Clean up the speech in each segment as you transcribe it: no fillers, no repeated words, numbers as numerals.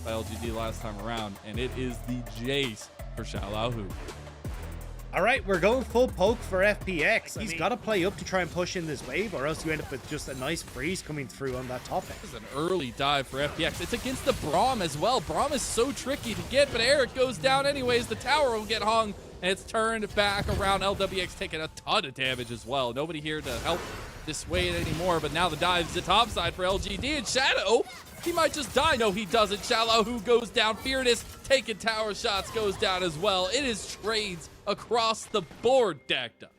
by LGD last time around, and it is the Jace for Xiaolahu. All right, we're going full poke for FPX. He's got to play up to try and push in this wave, or else you end up with just a nice freeze coming through on that top end. This is an early dive for FPX. It's against the Braum as well. Braum is so tricky to get, but Eric goes down anyways. The tower will get hung, and it's turned back around. LWX taking a ton of damage as well. Nobody here to help dissuade anymore, but now the dive's the top side for LGD, and Shadow, he might just die. No, he doesn't. Xiaolahu goes down. Fearness taking tower shots goes down as well. It is trades across the board, Dagda.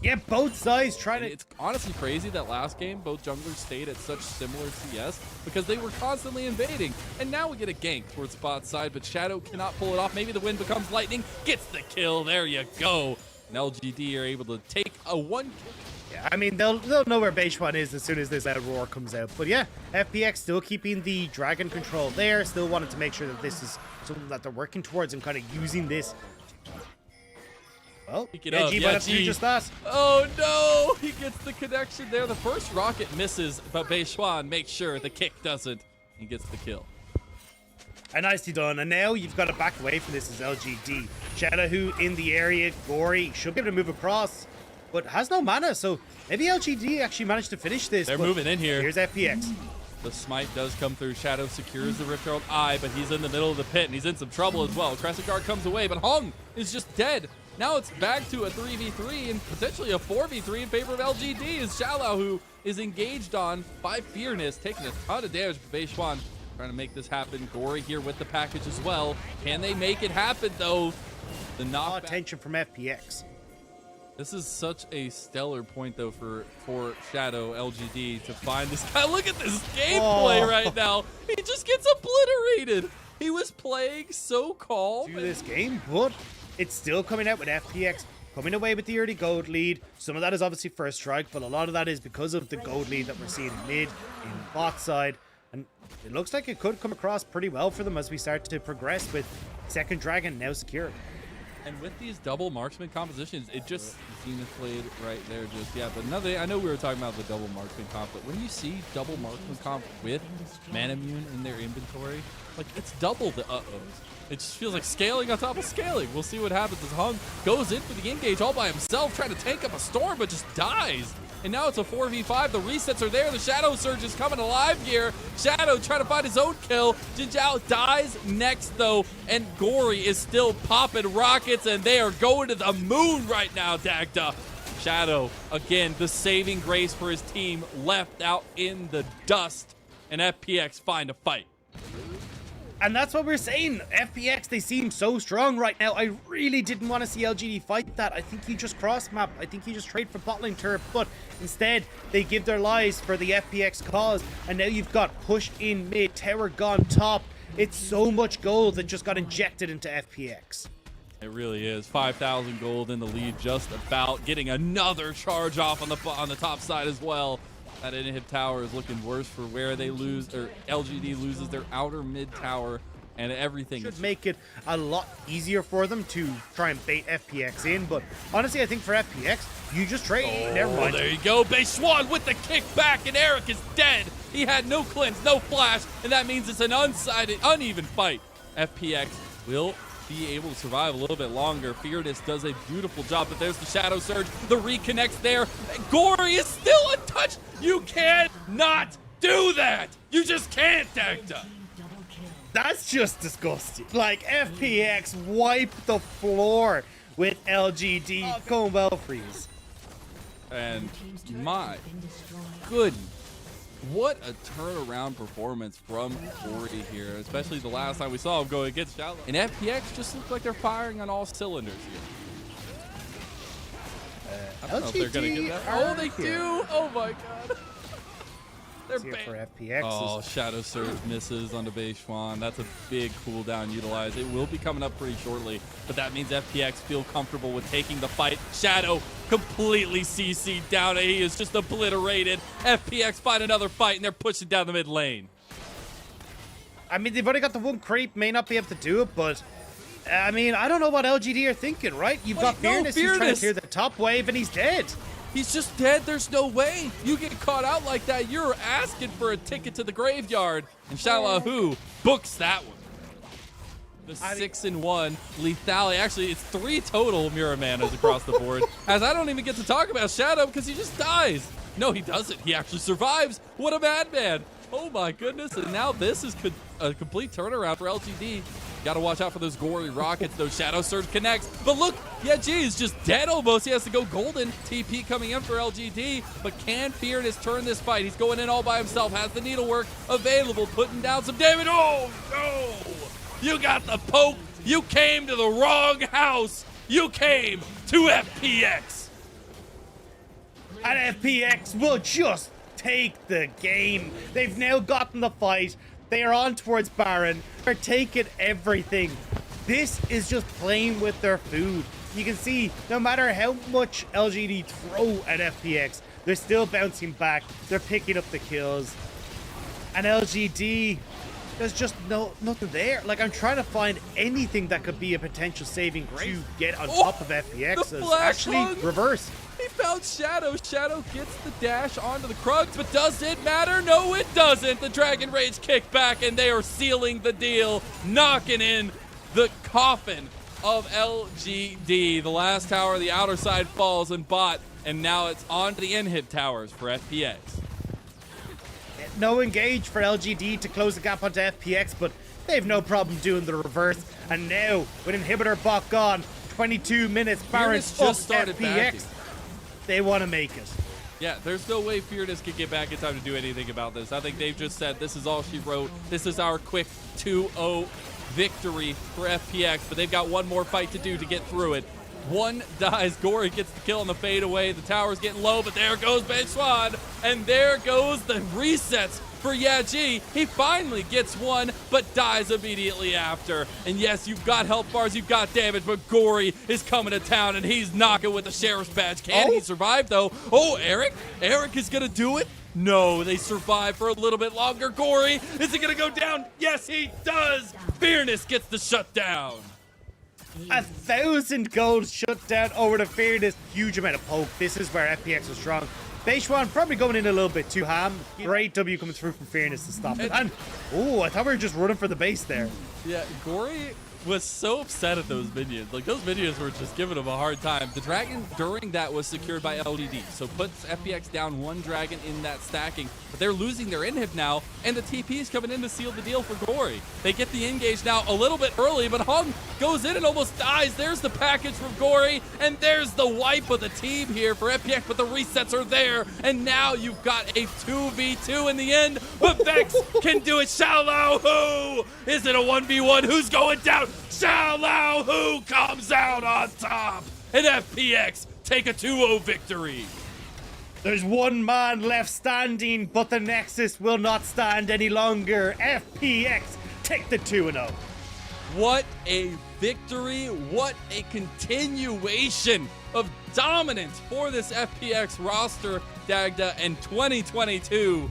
Yeah, both sides trying to... It's honestly crazy that last game, both junglers stayed at such similar CS because they were constantly invading. And now we get a gank towards bot side, but Shadow cannot pull it off. Maybe the wind becomes lightning. Gets the kill. There you go. And LGD are able to take a one kill. Yeah, I mean, they'll know where Beishwan is as soon as this roar comes out. But yeah, FPX still keeping the dragon control there. Still wanted to make sure that this is something that they're working towards and kind of using this. Well, G might have to do just that. Oh no, he gets the connection there. The first rocket misses, but Beishwan makes sure the kick doesn't. He gets the kill. And nicely done. And now you've got to back away from this as LGD. Xiaolahu in the area. Gory should be able to move across, but has no mana. So maybe LGD actually managed to finish this. They're moving in here. Here's FPX. The smite does come through. Shadow secures the Rift Herald Eye, but he's in the middle of the pit, and he's in some trouble as well. Crescent Guard comes away, but Hung is just dead. Now it's back to a 3v3 and potentially a 4v3 in favor of LGD as Xiaolahu is engaged on by Fearness, taking a ton of damage. Beishwan trying to make this happen. Gory here with the package as well. Can they make it happen, though? The knockback. Attention from FPX. This is such a stellar point, though, for Shadow LGD to find this guy. Look at this gameplay right now. He just gets obliterated. He was playing so calm. To this game, but it's still coming out with FPX coming away with the early gold lead. Some of that is obviously first strike, but a lot of that is because of the gold lead that we're seeing mid, in bot side. And it looks like it could come across pretty well for them as we start to progress with second dragon now secured. And with these double marksman compositions, it just Zenith played right there. Just yeah, but another. I know we were talking about the double marksman comp, but when you see double marksman comp with Manamune in their inventory, like it's double the uh-ohs. It just feels like scaling on top of scaling. We'll see what happens as Hung goes in for the engage all by himself, trying to tank up a storm, but just dies. And now it's a 4v5. The resets are there. The Shadow Surge is coming alive here. Shadow trying to find his own kill. Jinzhao dies next, though. And Gory is still popping rockets, and they are going to the moon right now, Dagda. Shadow, again, the saving grace for his team, left out in the dust. And FPX find a fight. And that's what we're saying. FPX, they seem so strong right now. I really didn't want to see LGD fight that. I think you just cross map. I think you just trade for bot lane turf. But instead, they give their lives for the FPX cause. And now you've got push in mid, tower gone top. It's so much gold that just got injected into FPX. It really is. 5,000 gold in the lead, just about getting another charge off on the top side as well. That inhib tower is looking worse for where they lose, or LGD loses their outer mid tower, and everything should make it a lot easier for them to try and bait FPX in. But honestly, I think for FPX, you just trade. Oh, never mind. There you go. Beishwan with the kickback, and Eric is dead. He had no cleanse, no flash, and that means it's an uneven fight. FPX will be able to survive a little bit longer. Fearness does a beautiful job, but there's the Shadow Surge. The reconnects there. Gory is still untouched. You can't not do that. You just can't, Dagda. That's just disgusting. Like, FPX wiped the floor with LGD. Going well, freeze. And my goodness. What a turnaround performance from Gory here, especially the last time we saw him go against Shallow. And FPX just looks like they're firing on all cylinders here. I don't know if they're going to get that. Oh, they do! Oh my god. They're here for FPX. Oh, Shadow Surge misses onto Beishwan. That's a big cooldown utilized. It will be coming up pretty shortly, but that means FPX feel comfortable with taking the fight. Shadow completely CC'd down. He is just obliterated. FPX find another fight, and they're pushing down the mid lane. I mean, they've only got the one creep, may not be able to do it, but I mean, I don't know what LGD are thinking, right? You've got Fearness, who's trying to clear the top wave, and he's dead. He's just dead. There's no way. You get caught out like that, you're asking for a ticket to the graveyard. And Xiaolahu books that one. The 6-1 lethality. Actually, it's 3 total Mirror Manas across the board. As I don't even get to talk about Shadow because he just dies. No, he doesn't. He actually survives. What a madman. Oh my goodness. And now this is a complete turnaround for LGD. Got to watch out for those gory rockets. Those Shadow Surge connects. But look, yeah, G is just dead almost. He has to go golden. TP coming in for LGD. But can Fearness turn this fight? He's going in all by himself. Has the needlework available. Putting down some damage. Oh, no. You got the poke. You came to the wrong house. You came to FPX. And FPX will just take the game. They've now gotten the fight. They are on towards Baron. They're taking everything. This is just playing with their food. You can see no matter how much LGD throw at FPX, they're still bouncing back. They're picking up the kills. And LGD, there's just nothing there. Like, I'm trying to find anything that could be a potential saving to get on top of FPX. Is actually reverse. He found Shadow. Shadow gets the dash onto the Krugs, but does it matter? No, it doesn't. The Dragon Rage kick back, and they are sealing the deal, knocking in the coffin of LGD. The last tower, the outer side falls and bot, and now it's on to the in-hit towers for FPX. No engage for LGD to close the gap onto FPX, but they have no problem doing the reverse. And now, with inhibitor bot gone, 22 minutes, Baron's just started FPX. Backing. They want to make it. Yeah, there's no way Fearness can get back in time to do anything about this. I think they've just said, this is all she wrote. This is our quick 2-0 victory for FPX, but they've got one more fight to do to get through it. One dies. Gory gets the kill on the fadeaway. The tower's getting low, but there goes Benchwan. And there goes the resets for Yaji. He finally gets one, but dies immediately after. And yes, you've got health bars, you've got damage, but Gory is coming to town, and he's knocking with the Sheriff's Badge. Can he survive, though? Oh, Eric? Eric is going to do it? No, they survive for a little bit longer. Gory, is he going to go down? Yes, he does. Fearness gets the shutdown. 1,000 gold shut down over to Fearness. Huge amount of poke. This is where FPX is strong. Benchwan probably going in a little bit too ham. Great W coming through from Fearness to stop it. And, oh, I thought we were just running for the base there. Yeah, Gory was so upset at those minions. Like, those minions were just giving him a hard time. The dragon during that was secured by LGD, so puts FPX down one dragon in that stacking. But they're losing their inhib now, and the TP is coming in to seal the deal for Gory. They get the engage now a little bit early, but Hung goes in and almost dies. There's the package from Gory, and there's the wipe of the team here for FPX, but the resets are there, and now you've got a 2v2 in the end, but Vex can do it. Xiao Hu! Is it a 1v1? Who's going down? Xiao Hu comes out on top, and FPX take a 2-0 victory. There's one man left standing, but the Nexus will not stand any longer. FPX take the 2-0. What a victory. What a continuation of dominance for this FPX roster, Dagda, and 2022